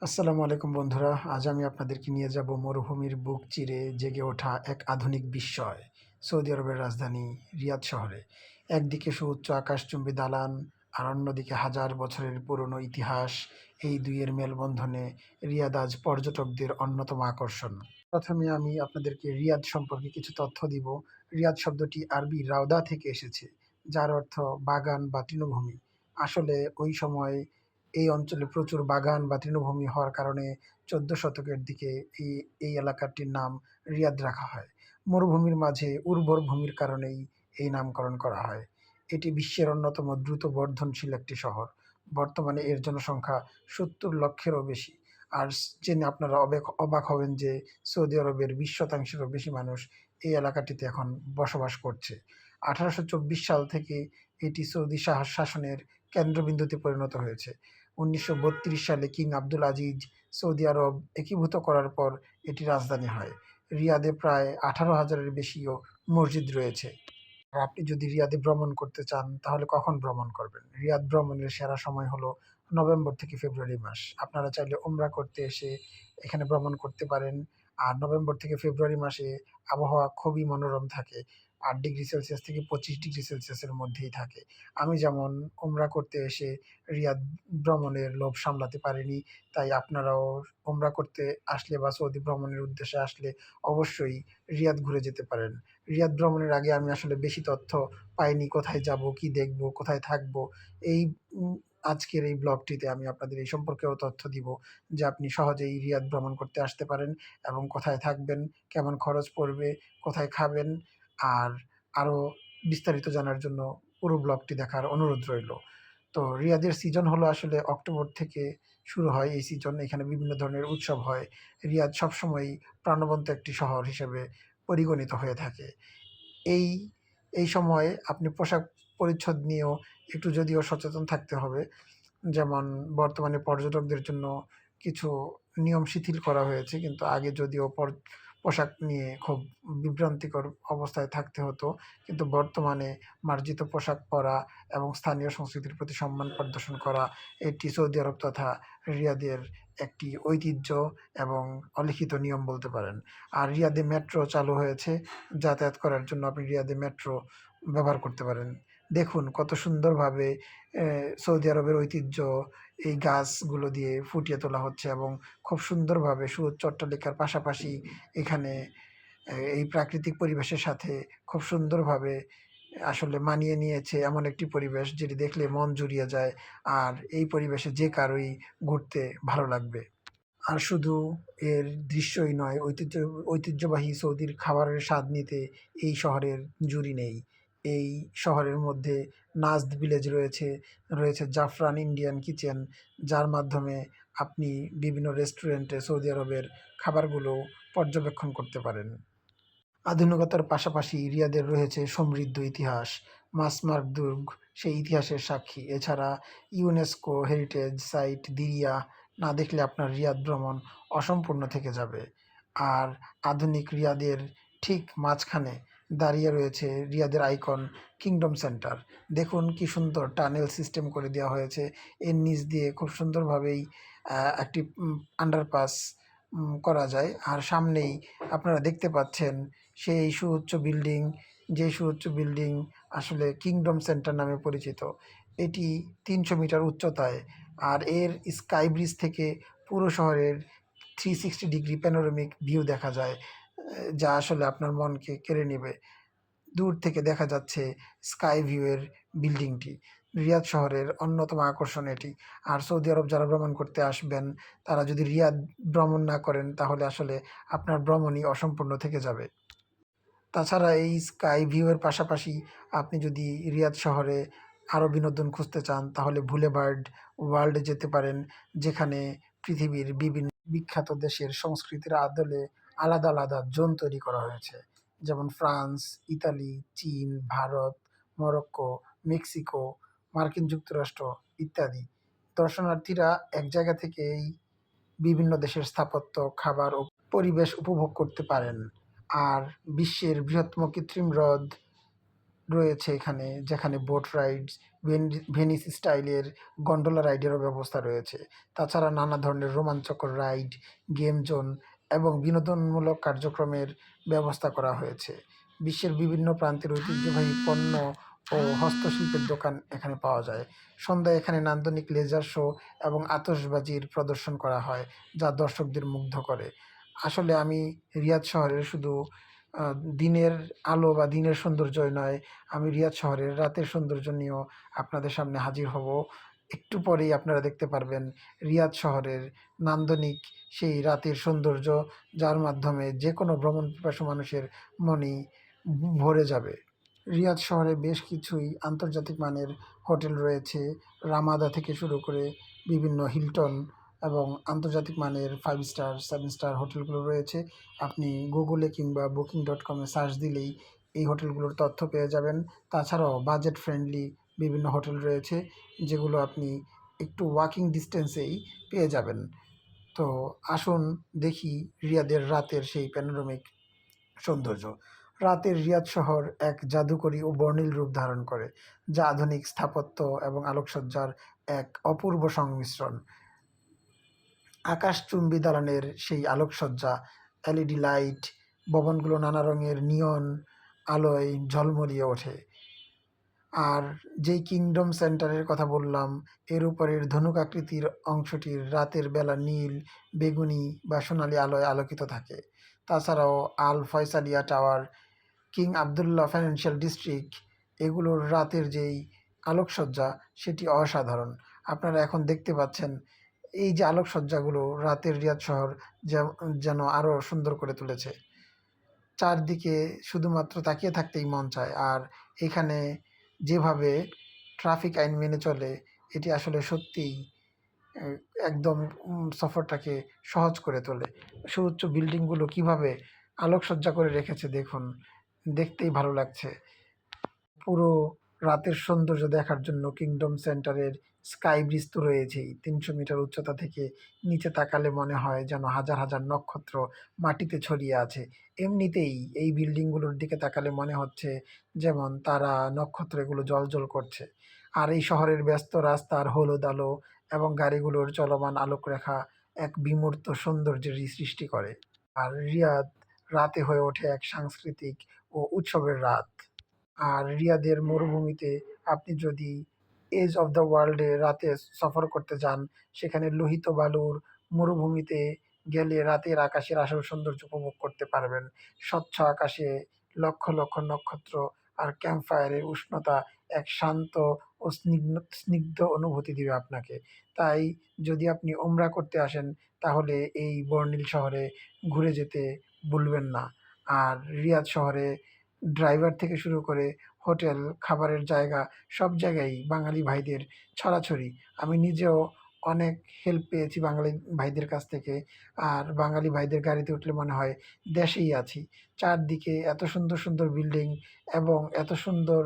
আসসালামু আলাইকুম বন্ধুরা। আজ আমি আপনাদেরকে নিয়ে যাব মরুভূমির বুক চিরে জেগে ওঠা এক আধুনিক বিস্ময় সৌদি আরবের রাজধানী রিয়াদ শহরে। একদিকে সুউচ্চ আকাশচুম্বী দালান, আর অন্যদিকে হাজার বছরের পুরনো ইতিহাস। এই দুইয়ের মেলবন্ধনে রিয়াদ আজ পর্যটকদের অন্যতম আকর্ষণ। প্রথমে আমি আপনাদেরকে রিয়াদ সম্পর্কে কিছু তথ্য দিব। রিয়াদ শব্দটি আরবি রাউদা থেকে এসেছে, যার অর্থ বাগান বা তৃণভূমি। আসলে ওই সময় এই অঞ্চলে প্রচুর বাগান বা তৃণভূমি হওয়ার কারণে ১৪ শতকের দিকে এই এই এলাকাটির নাম রিয়াদ রাখা হয়। মরুভূমির মাঝে উর্বর ভূমির কারণেই এই নামকরণ করা হয়। এটি বিশ্বের অন্যতম দ্রুত বর্ধনশীল একটি শহর। বর্তমানে এর জনসংখ্যা ৭০ লক্ষেরও বেশি। আর জেনে আপনারা অবাক হবেন যে সৌদি আরবের ২০% বেশি মানুষ এই এলাকাটিতে এখন বসবাস করছে। ১৮২৪ সাল থেকে এটি সৌদি শাসনের কেন্দ্রবিন্দুতে পরিণত হয়েছে। ১৯৩২ সালে কিং আবদুল আজিজ সৌদি আরব একীভূত করার পর এটি রাজধানী হয়। রিয়াদে প্রায় ১৮,০০০-এর বেশিও মসজিদ রয়েছে। আর আপনি যদি রিয়াদে ভ্রমণ করতে চান তাহলে কখন ভ্রমণ করবেন? রিয়াদ ভ্রমণের সেরা সময় হলো নভেম্বর থেকে ফেব্রুয়ারি মাস। আপনারা চাইলে উমরা করতে এসে এখানে ভ্রমণ করতে পারেন। আর নভেম্বর থেকে ফেব্রুয়ারি মাসে আবহাওয়া খুবই মনোরম থাকে। ৮°C থেকে ২৫°C এর মধ্যেই থাকে। আমি যেমন উমরা করতে এসে রিয়াদ ভ্রমণের লোভ সামলাতে পারিনি। তাই আপনারাও উমরা করতে আসলে বা সৌদি ভ্রমণের উদ্দেশ্যে আসলে অবশ্যই রিয়াদ ঘুরে যেতে পারেন। রিয়াদ ভ্রমণের আগে আমি আসলে বেশি তথ্য পাইনি, কোথায় যাব, কি দেখব, কোথায় থাকব। এই উম আজকের এই ব্লগটিতে আমি আপনাদের এই সম্পর্কেও তথ্য দিব যে আপনি সহজেই রিয়াদ ভ্রমণ করতে আসতে পারেন এবং কোথায় থাকবেন, কেমন খরচ পড়বে, কোথায় খাবেন। আর আরও বিস্তারিত জানার জন্য পুরো ব্লগটি দেখার অনুরোধ রইল। তো রিয়াদের সিজন হলো আসলে অক্টোবর থেকে শুরু হয় এই সিজন। এখানে বিভিন্ন ধরনের উৎসব হয়। রিয়াদ সবসময়ই প্রাণবন্ত একটি শহর হিসেবে পরিগণিত হয়ে থাকে। এই এই সময়ে আপনি পোশাক পরিচ্ছদ নিয়েও একটু যদিও সচেতন থাকতে হবে। যেমন বর্তমানে পর্যটকদের জন্য কিছু নিয়ম শিথিল করা হয়েছে। কিন্তু আগে যদিও পোশাক নিয়ে খুব বিভ্রান্তিকর অবস্থায় থাকতে হতো। কিন্তু বর্তমানে মার্জিত পোশাক পরা এবং স্থানীয় সংস্কৃতির প্রতি সম্মান প্রদর্শন করা এটি সৌদি আরব তথা রিয়াদের একটি ঐতিহ্য এবং অলিখিত নিয়ম বলতে পারেন। আর রিয়াদে মেট্রো চালু হয়েছে। যাতায়াত করার জন্য আপনি রিয়াদে মেট্রো ব্যবহার করতে পারেন। দেখুন কত সুন্দরভাবে সৌদি আরবের ঐতিহ্য এই গাছগুলো দিয়ে ফুটিয়ে তোলা হচ্ছে এবং খুব সুন্দরভাবে সুউচ্চ অট্টালিকার পাশাপাশি এখানে এই প্রাকৃতিক পরিবেশের সাথে খুব সুন্দরভাবে আসলে মানিয়ে নিয়েছে এমন একটি পরিবেশ যেটি দেখলে মন জুড়িয়ে যায়। আর এই পরিবেশে যে কারোই ঘুরতে ভালো লাগবে। আর শুধু এর দৃশ্যই নয়, ঐতিহ্যবাহী সৌদির খাবারের স্বাদ নিতে এই শহরের জুড়ি নেই। এই শহরের মধ্যে নাজদ ভিলেজ রয়েছে, রয়েছে জাফরান ইন্ডিয়ান কিচেন, যার মাধ্যমে আপনি বিভিন্ন রেস্টুরেন্টে সৌদি আরবের খাবারগুলো পর্যবেক্ষণ করতে পারেন। আধুনিকতার পাশাপাশি রিয়াদের রয়েছে সমৃদ্ধ ইতিহাস। মাসমার্ক দুর্গ সেই ইতিহাসের সাক্ষী। এছাড়া ইউনেস্কো হেরিটেজ সাইট দিরিয়া না দেখলে আপনার রিয়াদ ভ্রমণ অসম্পূর্ণ থেকে যাবে। আর আধুনিক রিয়াদের ঠিক মাঝখানে দাঁড়িয়ে রয়েছে রিয়াদের আইকন কিংডম সেন্টার। দেখুন কি সুন্দর টানেল সিস্টেম করে দেওয়া হয়েছে। এর নিচ দিয়ে খুব সুন্দরভাবেই একটি আন্ডারপাস করা যায়। আর সামনেই আপনারা দেখতে পাচ্ছেন সেই সুউচ্চ বিল্ডিং, যে সুউচ্চ বিল্ডিং আসলে কিংডম সেন্টার নামে পরিচিত। এটি ৩০০ মিটার উচ্চতায়। আর এর স্কাই ব্রিজ থেকে পুরো শহরের 360 ডিগ্রি প্যানোরামিক ভিউ দেখা যায়, যা আসলে আপনার মনকে কেড়ে নেবে। দূর থেকে দেখা যাচ্ছে স্কাই ভিউ এর বিল্ডিংটি। রিয়াদ শহরের অন্যতম আকর্ষণ এটি। আর সৌদি আরব যারা ভ্রমণ করতে আসবেন, তারা যদি রিয়াদ ভ্রমণ না করেন তাহলে আসলে আপনার ভ্রমণই অসম্পূর্ণ থেকে যাবে। তাছাড়া এই স্কাই ভিউ এর পাশাপাশি আপনি যদি রিয়াদ শহরে আরও বিনোদন খুঁজতে চান তাহলে বুলেভার্ড ওয়ার্ল্ডে যেতে পারেন, যেখানে পৃথিবীর বিভিন্ন বিখ্যাত দেশের সংস্কৃতির আদলে আলাদা, আলাদা জোন তৈরি করা হয়েছে। যেমন ফ্রান্স, ইতালি, চীন, ভারত, মরক্কো, মেক্সিকো, মার্কিন যুক্তরাষ্ট্র ইত্যাদি। দর্শনার্থীরা এক জায়গা থেকেই বিভিন্ন দেশের স্থাপত্য, খাবার ও পরিবেশ উপভোগ করতে পারেন। আর বিশ্বের বৃহত্তম কৃত্রিম হ্রদ রয়েছে এখানে, যেখানে বোট রাইডস, ভেনিস স্টাইলের গন্ডোলা রাইডেরও ব্যবস্থা রয়েছে। তাছাড়া নানা ধরনের রোমাঞ্চকর রাইড, গেম জোন এবং বিনোদনমূলক কার্যক্রমের ব্যবস্থা করা হয়েছে। বিশ্বের বিভিন্ন প্রান্তের ঐতিহ্যবাহী পণ্য ও হস্তশিল্পের দোকান এখানে পাওয়া যায়। সন্ধ্যায় এখানে নান্দনিক লেজার শো এবং আতশবাজির প্রদর্শন করা হয়, যা দর্শকদের মুগ্ধ করে। আসলে আমি রিয়াদ শহরের শুধু দিনের আলো বা দিনের সৌন্দর্যই নয়, আমি রিয়াদ শহরের রাতের সৌন্দর্য নিয়েও আপনাদের সামনে হাজির হব। একটু পরেই আপনারা দেখতে পারবেন রিয়াদ শহরের নান্দনিক সেই রাতের সৌন্দর্য, যার মাধ্যমে যেকোনো ভ্রমণপিপাসু মানুষের মনই ভরে যাবে। রিয়াদ শহরে বেশ কিছুই আন্তর্জাতিক মানের হোটেল রয়েছে। রামাদা থেকে শুরু করে বিভিন্ন হিলটন এবং আন্তর্জাতিক মানের 5 স্টার, 7 স্টার হোটেলগুলো রয়েছে। আপনি গুগলে কিংবা booking.com-এ সার্চ দিলেই এই হোটেলগুলোর তথ্য পেয়ে যাবেন। তাছাড়াও বাজেট ফ্রেন্ডলি বিভিন্ন হোটেল রয়েছে, যেগুলো আপনি একটু ওয়াকিং ডিস্টেন্সেই পেয়ে যাবেন। তো আসুন দেখি রিয়াদের রাতের সেই প্যানোরামিক সৌন্দর্য। রাতের রিয়াদ শহর এক জাদুকরী ও বর্ণিল রূপ ধারণ করে, যা আধুনিক স্থাপত্য এবং আলোকসজ্জার এক অপূর্ব সংমিশ্রণ। আকাশচুম্বী দালানের সেই আলোকসজ্জা, এলইডি লাইট, ভবনগুলো নানা রঙের নিয়ন আলোয় ঝলমলিয়ে ওঠে। আর যেই কিংডম সেন্টারের কথা বললাম, এর উপরের ধনুক আকৃতির অংশটির রাতের বেলা নীল, বেগুনি বা সোনালি আলোয় আলোকিত থাকে। তাছাড়াও Al Faisaliah tower, King Abdullah financial district, এগুলোর রাতের যেই আলোকসজ্জা সেটি অসাধারণ। আপনারা এখন দেখতে পাচ্ছেন এই যে আলোকসজ্জাগুলো রাতের রিয়াদ শহর যেন আরও সুন্দর করে তুলেছে। চারদিকে শুধুমাত্র তাকিয়ে থাকতেই মন চায়। আর এখানে যেভাবে ট্রাফিক আইন মেনে চলে, এটি আসলে সত্যিই এ একদম সফরটাকে সহজ করে তোলে। সুউচ্চ বিল্ডিংগুলো কীভাবে আলোকসজ্জা করে রেখেছে দেখুন, দেখতেই ভালো লাগছে। পুরো রাতের সৌন্দর্য দেখার জন্য কিংডম সেন্টারের স্কাই ব্রিজ তো রয়েছেই। ৩০০ মিটার উচ্চতা থেকে নিচে তাকালে মনে হয় যেন হাজার হাজার নক্ষত্র মাটিতে ছড়িয়ে আছে। এমনিতেই এই বিল্ডিংগুলোর দিকে তাকালে মনে হচ্ছে যেমন তারা, নক্ষত্র এগুলো জ্বলজ্বল করছে। আর এই শহরের ব্যস্ত রাস্তার হলুদ আলো এবং গাড়িগুলোর চলমান আলোকরেখা এক বিমূর্ত সৌন্দর্যের সৃষ্টি করে। আর রিয়াদ রাতে হয়ে ওঠে এক সাংস্কৃতিক ও উৎসবের রাত। আর রিয়াদের মরুভূমিতে আপনি যদি এজ অফ দ্য ওয়ার্ল্ডে রাতে সফর করতে যান, সেখানে লোহিত বালুর মরুভূমিতে গেলে রাতের আকাশের আসল সৌন্দর্য উপভোগ করতে পারবেন। স্বচ্ছ আকাশে লক্ষ লক্ষ নক্ষত্র আর ক্যাম্পফায়ারের উষ্ণতা এক শান্ত ও স্নিগ্ধ অনুভূতি দিবে আপনাকে। তাই যদি আপনি উমরা করতে আসেন, তাহলে এই বর্ণিল শহরে ঘুরে যেতে ভুলবেন না। আর রিয়াদ শহরে ড্রাইভার থেকে শুরু করে হোটেল, খাবারের জায়গা, সব জায়গায়ই বাঙালি ভাইদের ছড়াছড়ি। আমি নিজেও অনেক হেল্প পেয়েছি বাঙালি ভাইদের কাছ থেকে। আর বাঙালি ভাইদের গাড়িতে উঠলে মনে হয় দেশেই আছি। চারদিকে এত সুন্দর সুন্দর বিল্ডিং এবং এত সুন্দর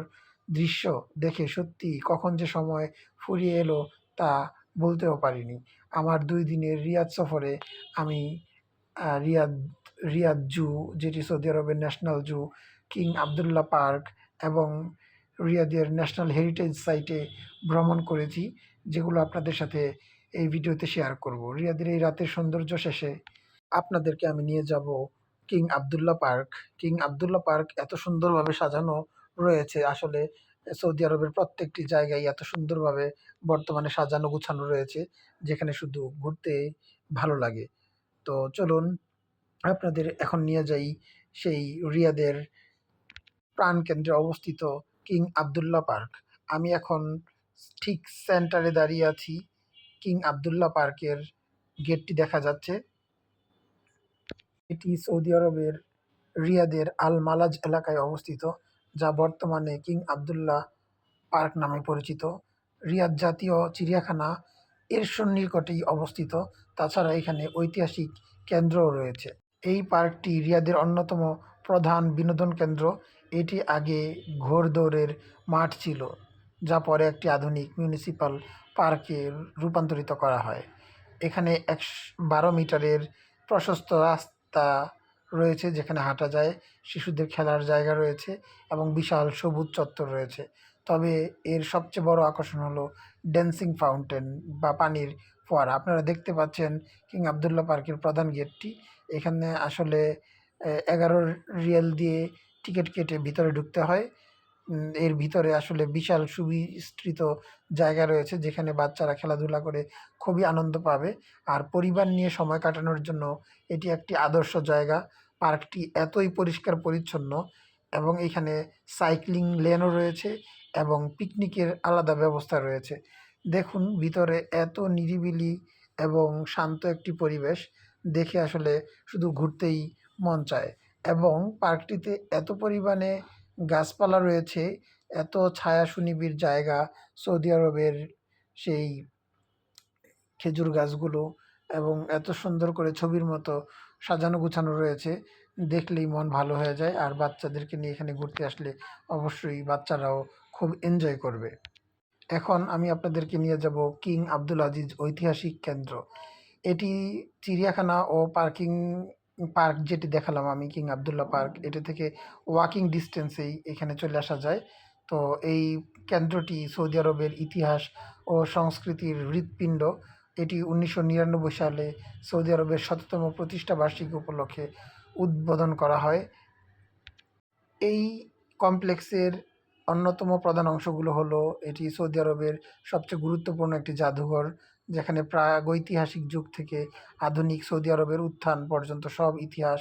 দৃশ্য দেখে সত্যিই কখন যে সময় ফুরিয়ে এলো তা বলতেও পারিনি। আমার ২ দিনের রিয়াদ সফরে আমি রিয়াদ রিয়াদ জু, যেটি সৌদি আরবের ন্যাশনাল জু, কিং আবদুল্লাহ পার্ক এবং রিয়াদের ন্যাশনাল হেরিটেজ সাইটে ভ্রমণ করেছি, যেগুলো আপনাদের সাথে এই ভিডিওতে শেয়ার করব। রিয়াদের এই রাতের সৌন্দর্য শেষে আপনাদেরকে আমি নিয়ে যাব King Abdullah park. King Abdullah park এত সুন্দরভাবে সাজানো রয়েছে, আসলে সৌদি আরবের প্রত্যেকটি জায়গায় এত সুন্দরভাবে বর্তমানে সাজানো গুছানো রয়েছে, যেখানে শুধু ঘুরতে ভালো লাগে। তো চলুন আপনাদের এখন নিয়ে যাই সেই রিয়াদের প্রাণকেন্দ্রে অবস্থিত কিং আবদুল্লাহ পার্ক। আমি এখন ঠিক সেন্টারে দাঁড়িয়ে আছি। কিং আবদুল্লাহ পার্কের গেটটি দেখা যাচ্ছে। এটি সৌদি আরবের রিয়াদের আল মালাজ এলাকায় অবস্থিত, যা বর্তমানে কিং আবদুল্লাহ পার্ক নামে পরিচিত। রিয়াদ জাতীয় চিড়িয়াখানা এর সন্নিকটেই অবস্থিত। তাছাড়া এখানে ঐতিহাসিক কেন্দ্রও রয়েছে। এই পার্কটি রিয়াদের অন্যতম প্রধান বিনোদন কেন্দ্র। এটি আগে ঘোড়দৌড়ের মাঠ ছিল, যা পরে একটি আধুনিক মিউনিসিপাল পার্কে রূপান্তরিত করা হয়। এখানে ১১২ মিটারের প্রশস্ত রাস্তা রয়েছে যেখানে হাঁটা যায়, শিশুদের খেলার জায়গা রয়েছে এবং বিশাল সবুজ চত্বর রয়েছে। তবে এর সবচেয়ে বড় আকর্ষণ হলো ড্যান্সিং ফাউন্টেন বা পানির ফোয়ারা। আপনারা দেখতে পাচ্ছেন কিং আবদুল্লাহ পার্কের প্রধান গেটটি। এখানে আসলে ১১ রিয়াল দিয়ে টিকিট কেটে ভিতরে ঢুকতে হয়। এর ভিতরে আসলে বিশাল সুবিস্তৃত জায়গা রয়েছে যেখানে বাচ্চারা খেলাধুলা করে খুবই আনন্দ পাবে। আর পরিবার নিয়ে সময় কাটানোর জন্য এটি একটি আদর্শ জায়গা। পার্কটি এতই পরিষ্কার পরিচ্ছন্ন এবং এখানে সাইক্লিং লেনও রয়েছে এবং পিকনিকের আলাদা ব্যবস্থা রয়েছে। দেখুন ভিতরে এত নিরিবিলি এবং শান্ত একটি পরিবেশ, দেখে আসলে শুধু ঘুরতেই মন চায়। এবং পার্কটিতে এত পরিমাণে গাছপালা রয়েছে, এত ছায়া সুনিবিড় জায়গা, সৌদি আরবের সেই খেজুর গাছগুলো এবং এত সুন্দর করে ছবির মতো সাজানো গুছানো রয়েছে, দেখলেই মন ভালো হয়ে যায়। আর বাচ্চাদেরকে নিয়ে এখানে ঘুরতে আসলে অবশ্যই বাচ্চারাও খুব এনজয় করবে। এখন আমি আপনাদেরকে নিয়ে যাব কিং আব্দুল আজিজ ঐতিহাসিক কেন্দ্র। এটি চিড়িয়াখানা ও পার্ক যেটি দেখালাম আমি কিং আবদুল্লাহ পার্ক, এটি থেকে ওয়াকিং ডিস্টেন্সেই এখানে চলে আসা যায়। তো এই কেন্দ্রটি সৌদি আরবের ইতিহাস ও সংস্কৃতির হৃৎপিণ্ড। এটি ১৯৯৯ সালে সৌদি আরবের ১৭তম প্রতিষ্ঠা বার্ষিকী উপলক্ষে উদ্বোধন করা হয়। এই কমপ্লেক্সের অন্যতম প্রধান অংশগুলো হলো, এটি সৌদি আরবের সবচেয়ে গুরুত্বপূর্ণ একটি জাদুঘর, যেখানে প্রাগৈতিহাসিক যুগ থেকে আধুনিক সৌদি আরবের উত্থান পর্যন্ত সব ইতিহাস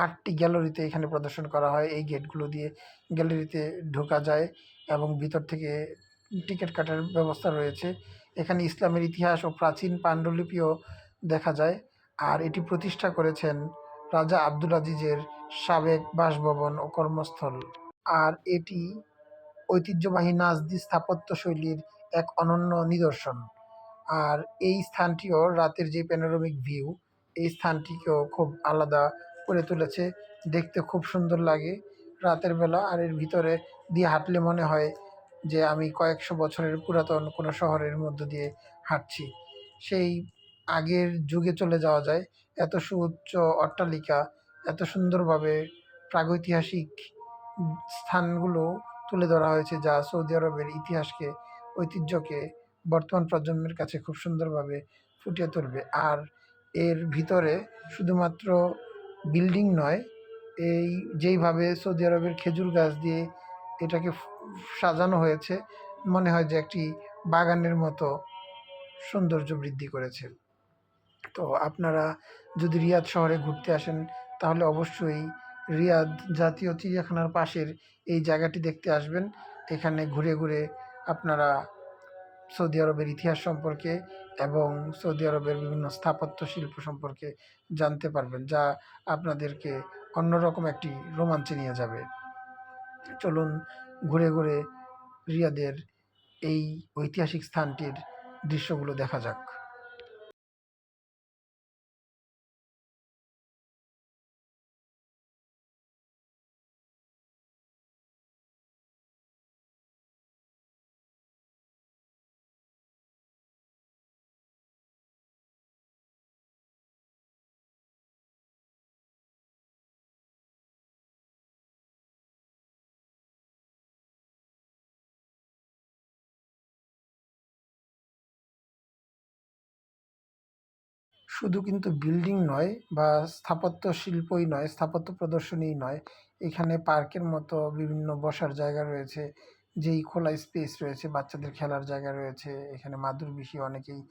৮টি গ্যালারিতে এখানে প্রদর্শন করা হয়। এই গেটগুলো দিয়ে গ্যালারিতে ঢোকা যায় এবং ভিতর থেকে টিকিট কাটার ব্যবস্থা রয়েছে। এখানে ইসলামের ইতিহাস ও প্রাচীন পাণ্ডুলিপিও দেখা যায়। আর এটি প্রতিষ্ঠা করেছেন রাজা আব্দুল আজিজের সাবেক বাসভবন ও কর্মস্থল। আর এটি ঐতিহ্যবাহী নাজদি স্থাপত্যশৈলীর এক অনন্য নিদর্শন। আর এই স্থানটিও রাতের যে প্যানোরামিক ভিউ, এই স্থানটিকেও খুব আলাদা করে তুলেছে। দেখতে খুব সুন্দর লাগে রাতের বেলা। আর এর ভিতরে দিয়ে হাঁটলে মনে হয় যে আমি কয়েকশো বছরের পুরাতন কোনো শহরের মধ্য দিয়ে হাঁটছি। সেই আগের যুগে চলে যাওয়া যায়। এত সুউচ্চ অট্টালিকা, এত সুন্দরভাবে প্রাগৈতিহাসিক স্থানগুলো তুলে ধরা হয়েছে, যা সৌদি আরবের ইতিহাসকে, ঐতিহ্যকে বর্তমান প্রজন্মের কাছে খুব সুন্দরভাবে ফুটিয়ে তুলবে। আর এর ভিতরে শুধুমাত্র বিল্ডিং নয়, এই যেইভাবে সৌদি আরবের খেজুর গাছ দিয়ে এটাকে সাজানো হয়েছে, মনে হয় যে একটি বাগানের মতো সৌন্দর্য বৃদ্ধি করেছে। তো আপনারা যদি রিয়াদ শহরে ঘুরতে আসেন, তাহলে অবশ্যই রিয়াদ জাতীয় চিড়িয়াখানার পাশের এই জায়গাটি দেখতে আসবেন। এখানে ঘুরে ঘুরে আপনারা সৌদি আরবের ইতিহাস সম্পর্কে এবং সৌদি আরবের বিভিন্ন স্থাপত্য শিল্প সম্পর্কে জানতে পারবেন, যা আপনাদেরকে অন্যরকম একটি রোমাঞ্চে নিয়ে যাবে। চলুন ঘুরে ঘুরে রিয়াদের এই ঐতিহাসিক স্থানটির দৃশ্যগুলো দেখা যাক। শুধু কিন্তু বিল্ডিং নয় বা স্থাপত্য শিল্পই নয়, স্থাপত্য প্রদর্শনীই নয়, এখানে পার্কের মতো বিভিন্ন বসার জায়গা রয়েছে, যেই খোলা স্পেস রয়েছে, বাচ্চাদের খেলার জায়গা রয়েছে। এখানে মাদুরবিশি অনেকেই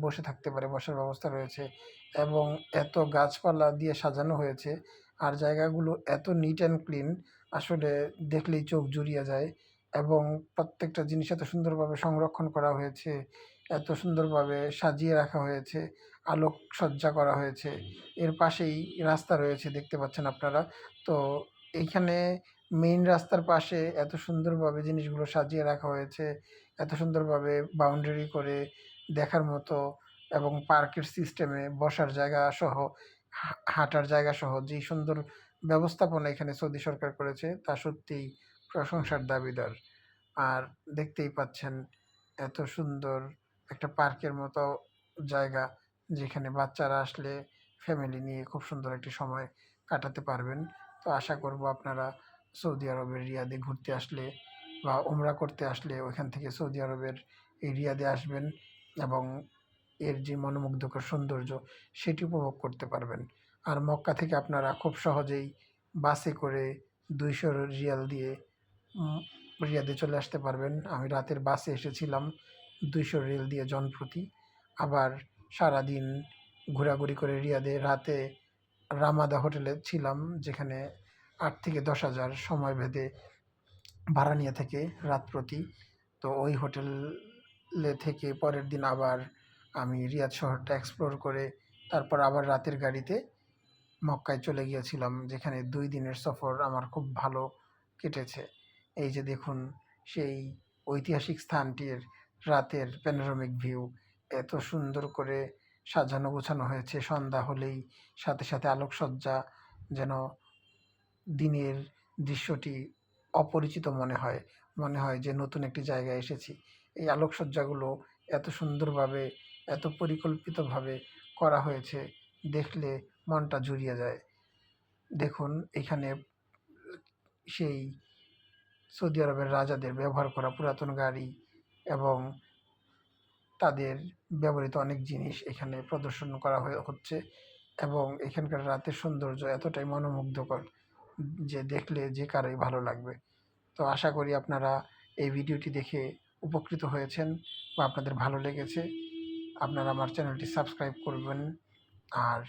বসে থাকতে পারে, বসার ব্যবস্থা রয়েছে এবং এত গাছপালা দিয়ে সাজানো হয়েছে। আর জায়গাগুলো এত নিট অ্যান্ড ক্লিন, আসলে দেখলেই চোখ জুড়িয়ে যায়। এবং প্রত্যেকটা জিনিস এত সুন্দরভাবে সংরক্ষণ করা হয়েছে, এত সুন্দরভাবে সাজিয়ে রাখা হয়েছে, আলোকসজ্জা করা হয়েছে। এর পাশেই রাস্তা রয়েছে, দেখতে পাচ্ছেন আপনারা। তো এইখানে মেইন রাস্তার পাশে এত সুন্দরভাবে জিনিসগুলো সাজিয়ে রাখা হয়েছে, এত সুন্দরভাবে বাউন্ডারি করে দেখার মতো, এবং পার্কের সিস্টেমে বসার জায়গা সহ, হাঁটার জায়গা সহ যেই সুন্দর ব্যবস্থাপনা এখানে সৌদি সরকার করেছে, তা সত্যিই প্রশংসার দাবিদার। আর দেখতেই পাচ্ছেন এত সুন্দর একটা পার্কের মতো জায়গা, যেখানে বাচ্চারা আসলে ফ্যামিলি নিয়ে খুব সুন্দর একটি সময় কাটাতে পারবেন। তো আশা করব আপনারা সৌদি আরবের রিয়াদে ঘুরতে আসলে বা উমরা করতে আসলে ওইখান থেকে সৌদি আরবের এই রিয়াদে আসবেন এবং এর যে মনোমুগ্ধকর সৌন্দর্য সেটি উপভোগ করতে পারবেন। আর মক্কা থেকে আপনারা খুব সহজেই বাসে করে 200 রিয়াল দিয়ে রিয়াদে চলে আসতে পারবেন। আমি রাতের বাসে এসেছিলাম 200 রিয়াল দিয়ে জনপ্রতি। আবার সারাদিন ঘোরাঘুরি করে রিয়াদে রাতে রামাদা হোটেলে ছিলাম, যেখানে 8 থেকে 10,000 সময় ভেদে ভাড়া নিয়ে থাকে রাত প্রতি। তো ওই হোটেলে থেকে পরের দিন আবার আমি রিয়াদ শহরটা এক্সপ্লোর করে তারপর আবার রাতের গাড়িতে মক্কায় চলে গিয়েছিলাম, যেখানে 2 দিনের সফর আমার খুব ভালো কেটেছে। এই যে দেখুন সেই ঐতিহাসিক স্থানটির রাতের প্যানোরামিক ভিউ, এত সুন্দর করে সাজানো গোছানো হয়েছে। সন্ধ্যা হলেই সাথে সাথে আলোকসজ্জা, যেন দিনের দৃশ্যটি অপরিচিত মনে হয়। মনে হয় যে নতুন একটি জায়গায় এসেছি। এই আলোকসজ্জাগুলো এত সুন্দরভাবে, এত পরিকল্পিতভাবে করা হয়েছে, দেখলে মনটা জুড়িয়ে যায়। দেখুন এখানে সেই সৌদি আরবের রাজাদের ব্যবহার করা পুরাতন গাড়ি এবং তাদের ব্যবহৃত অনেক জিনিস এখানে প্রদর্শন করা হচ্ছে এবং এখানকার রাতের সৌন্দর্য এতটাই মনোমুগ্ধকর যে দেখলে যে কারোই ভালো লাগবে। তো আশা করি আপনারা এই ভিডিওটি দেখে উপকৃত হয়েছেন বা আপনাদের ভালো লেগেছে। আপনারা আমার চ্যানেলটি সাবস্ক্রাইব করবেন আর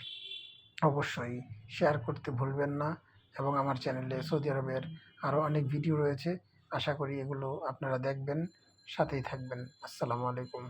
অবশ্যই শেয়ার করতে ভুলবেন না। এবং আমার চ্যানেলে সৌদি আরবের আরও অনেক ভিডিও রয়েছে, আশা করি এগুলো আপনারা দেখবেন, সাথেই থাকবেন। আসসালামু আলাইকুম।